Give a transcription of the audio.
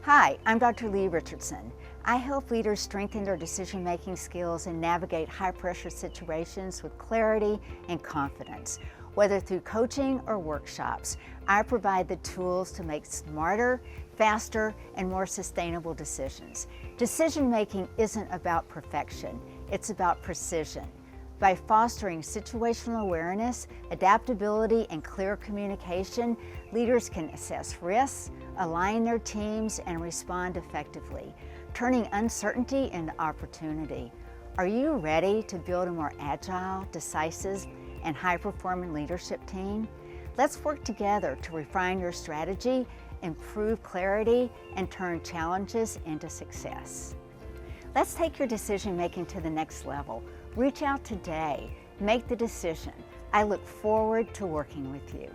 Hi, I'm Dr. Leigh Richardson. I help leaders strengthen their decision-making skills and navigate high-pressure situations with clarity and confidence. Whether through coaching or workshops, I provide the tools to make smarter, faster, and more sustainable decisions. Decision-making isn't about perfection, it's about precision. By fostering situational awareness, adaptability, and clear communication, leaders can assess risks, align their teams, and respond effectively, turning uncertainty into opportunity. Are you ready to build a more agile, decisive, and high-performing leadership team? Let's work together to refine your strategy, improve clarity, and turn challenges into success. Let's take your decision-making to the next level. Reach out today. Make the decision. I look forward to working with you.